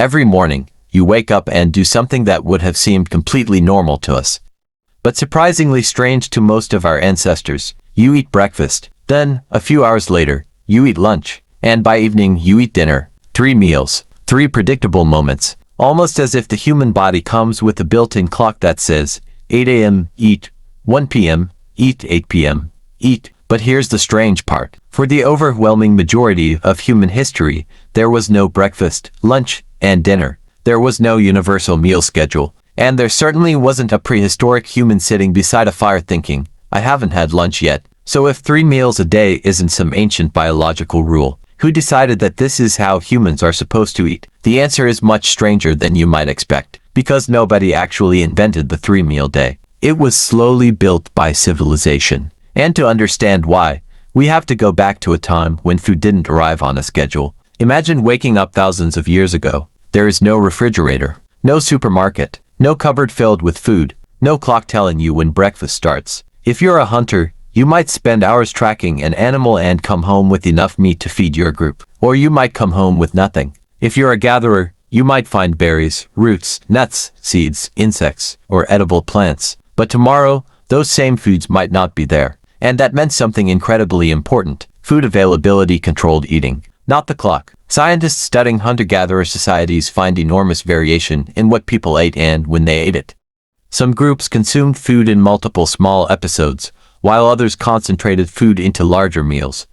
Every morning, you wake up and do something that would have seemed completely normal to us, but surprisingly strange to most of our ancestors. You eat breakfast, then, a few hours later, you eat lunch, and by evening you eat dinner. 3 meals, 3 predictable moments, almost as if the human body comes with a built-in clock that says, 8 a.m., eat, 1 p.m., eat, 8 p.m., eat. But here's the strange part. For the overwhelming majority of human history, there was no breakfast, lunch, and dinner. There was no universal meal schedule, and there certainly wasn't a prehistoric human sitting beside a fire thinking, I haven't had lunch yet. So if 3 meals a day isn't some ancient biological rule, who decided that this is how humans are supposed to eat? The answer is much stranger than you might expect, because nobody actually invented the 3-meal day. It was slowly built by civilization. And to understand why, we have to go back to a time when food didn't arrive on a schedule. Imagine waking up thousands of years ago. There is no refrigerator, no supermarket, no cupboard filled with food, no clock telling you when breakfast starts. If you're a hunter, you might spend hours tracking an animal and come home with enough meat to feed your group. Or you might come home with nothing. If you're a gatherer, you might find berries, roots, nuts, seeds, insects, or edible plants. But tomorrow, those same foods might not be there. And that meant something incredibly important. Food availability controlled eating, not the clock. Scientists studying hunter-gatherer societies find enormous variation in what people ate and when they ate it. Some groups consumed food in multiple small episodes, while others concentrated food into larger meals.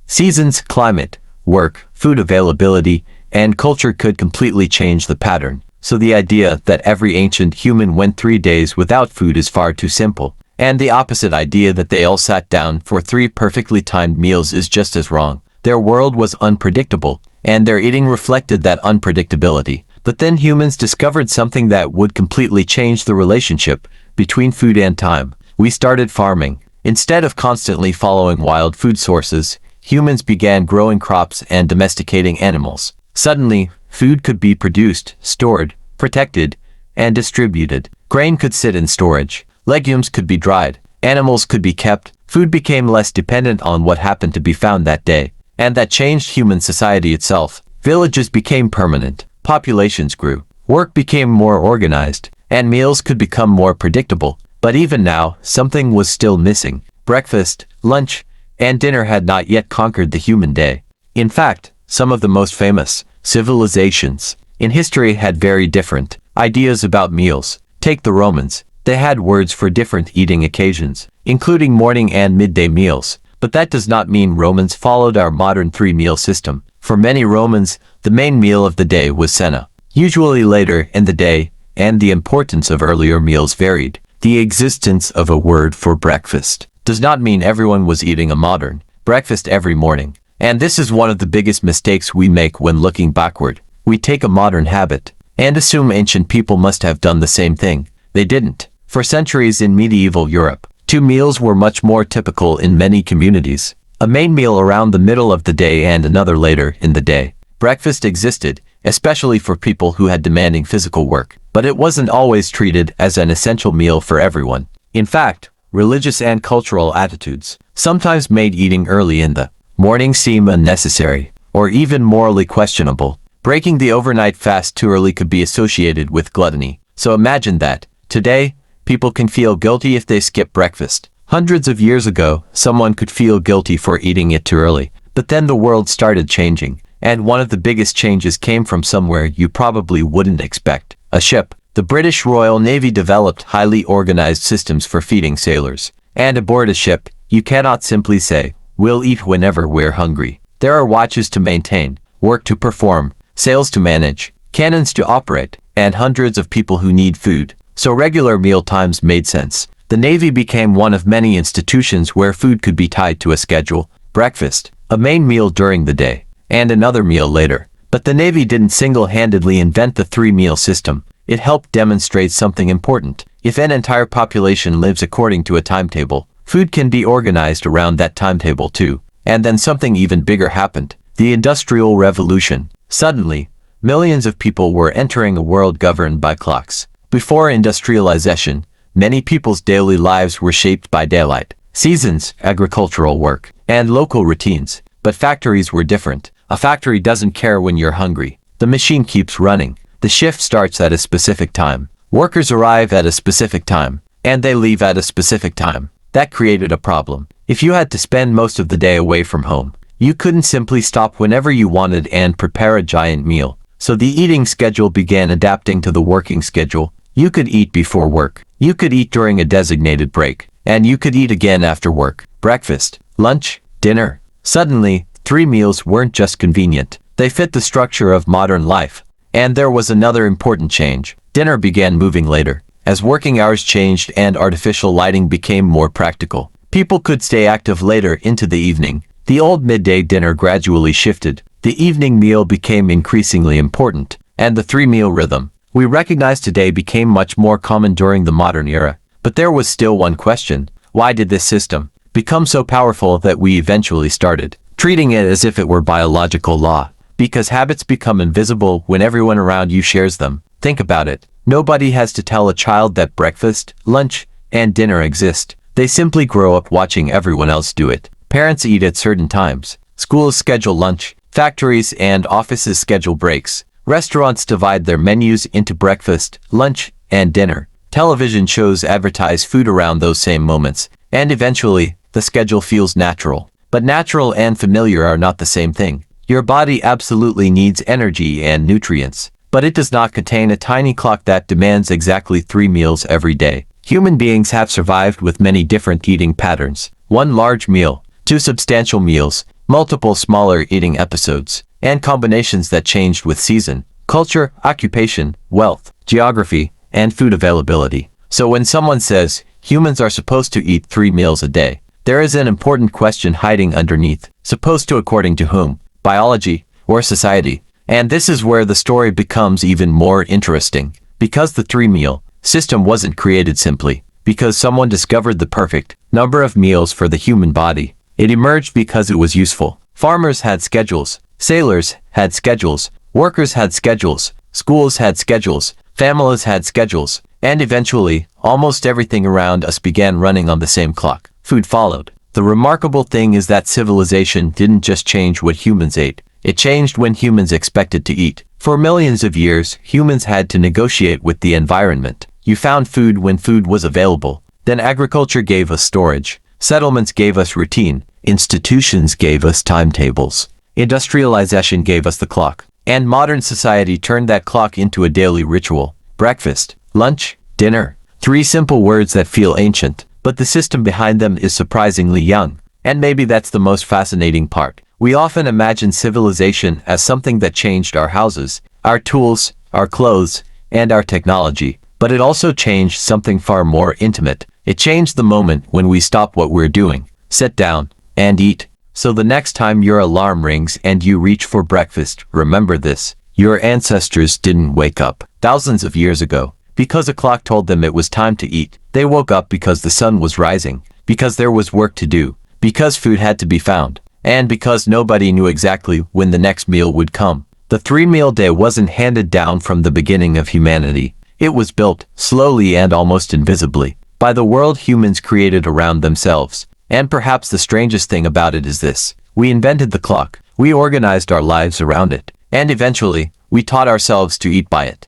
Seasons, climate, work, food availability, and culture could completely change the pattern. So the idea that every ancient human went 3 days without food is far too simple. And the opposite idea that they all sat down for 3 perfectly timed meals is just as wrong. Their world was unpredictable, and their eating reflected that unpredictability. But then humans discovered something that would completely change the relationship between food and time. We started farming. Instead of constantly following wild food sources, humans began growing crops and domesticating animals. Suddenly, food could be produced, stored, protected, and distributed. Grain could sit in storage. Legumes could be dried, animals could be kept, food became less dependent on what happened to be found that day, and that changed human society itself. Villages became permanent, populations grew, work became more organized, and meals could become more predictable. But even now, something was still missing. Breakfast, lunch, and dinner had not yet conquered the human day. In fact, some of the most famous civilizations in history had very different ideas about meals. Take the Romans. They had words for different eating occasions, including morning and midday meals. But that does not mean Romans followed our modern 3-meal system. For many Romans, the main meal of the day was cena, usually later in the day, and the importance of earlier meals varied. The existence of a word for breakfast does not mean everyone was eating a modern breakfast every morning. And this is one of the biggest mistakes we make when looking backward. We take a modern habit and assume ancient people must have done the same thing. They didn't. For centuries in medieval Europe, 2 meals were much more typical in many communities. A main meal around the middle of the day and another later in the day. Breakfast existed, especially for people who had demanding physical work, but it wasn't always treated as an essential meal for everyone. In fact, religious and cultural attitudes sometimes made eating early in the morning seem unnecessary, or even morally questionable. Breaking the overnight fast too early could be associated with gluttony. So imagine that. Today, people can feel guilty if they skip breakfast. Hundreds of years ago, someone could feel guilty for eating it too early. But then the world started changing, and one of the biggest changes came from somewhere you probably wouldn't expect. A ship. The British Royal Navy developed highly organized systems for feeding sailors. And aboard a ship, you cannot simply say, "We'll eat whenever we're hungry." There are watches to maintain, work to perform, sails to manage, cannons to operate, and hundreds of people who need food. So regular meal times made sense. The Navy became one of many institutions where food could be tied to a schedule. Breakfast, a main meal during the day, and another meal later. But the Navy didn't single-handedly invent the 3-meal system. It helped demonstrate something important. If an entire population lives according to a timetable, food can be organized around that timetable too. And then something even bigger happened. The Industrial Revolution. Suddenly, millions of people were entering a world governed by clocks. Before industrialization, many people's daily lives were shaped by daylight, seasons, agricultural work, and local routines. But factories were different. A factory doesn't care when you're hungry. The machine keeps running. The shift starts at a specific time. Workers arrive at a specific time, and they leave at a specific time. That created a problem. If you had to spend most of the day away from home, you couldn't simply stop whenever you wanted and prepare a giant meal. So the eating schedule began adapting to the working schedule. You could eat before work. You could eat during a designated break. And you could eat again after work. Breakfast, lunch, dinner. Suddenly, 3 meals weren't just convenient. They fit the structure of modern life. And there was another important change. Dinner began moving later. As working hours changed and artificial lighting became more practical, people could stay active later into the evening. The old midday dinner gradually shifted. The evening meal became increasingly important, and the 3-meal rhythm we recognize today became much more common during the modern era. But there was still one question. Why did this system become so powerful that we eventually started treating it as if it were biological law? Because habits become invisible when everyone around you shares them. Think about it. Nobody has to tell a child that breakfast, lunch, and dinner exist. They simply grow up watching everyone else do it. Parents eat at certain times. Schools schedule lunch. Factories and offices schedule breaks. Restaurants divide their menus into breakfast, lunch, and dinner. Television shows advertise food around those same moments. And eventually, the schedule feels natural. But natural and familiar are not the same thing. Your body absolutely needs energy and nutrients, but it does not contain a tiny clock that demands exactly 3 meals every day. Human beings have survived with many different eating patterns. 1 large meal, 2 substantial meals, multiple smaller eating episodes, and combinations that changed with season, culture, occupation, wealth, geography, and food availability. So when someone says, humans are supposed to eat 3 meals a day, there is an important question hiding underneath. Supposed to according to whom? Biology, or society? And this is where the story becomes even more interesting. Because the 3-meal system wasn't created simply because someone discovered the perfect number of meals for the human body. It emerged because it was useful. Farmers had schedules, sailors had schedules, workers had schedules, schools had schedules, families had schedules, and eventually, almost everything around us began running on the same clock. Food followed. The remarkable thing is that civilization didn't just change what humans ate. It changed when humans expected to eat. For millions of years, humans had to negotiate with the environment. You found food when food was available. Then agriculture gave us storage. Settlements gave us routine. Institutions gave us timetables. Industrialization gave us the clock. And modern society turned that clock into a daily ritual. Breakfast, lunch, dinner. 3 simple words that feel ancient, but the system behind them is surprisingly young. And maybe that's the most fascinating part. We often imagine civilization as something that changed our houses, our tools, our clothes, and our technology. But it also changed something far more intimate. It changed the moment when we stop what we're doing, sit down, and eat. So the next time your alarm rings and you reach for breakfast, remember this. Your ancestors didn't wake up thousands of years ago because a clock told them it was time to eat. They woke up because the sun was rising, because there was work to do, because food had to be found, and because nobody knew exactly when the next meal would come. The 3-meal day wasn't handed down from the beginning of humanity. It was built, slowly and almost invisibly, by the world humans created around themselves. And perhaps the strangest thing about it is this. We invented the clock. We organized our lives around it. And eventually, we taught ourselves to eat by it.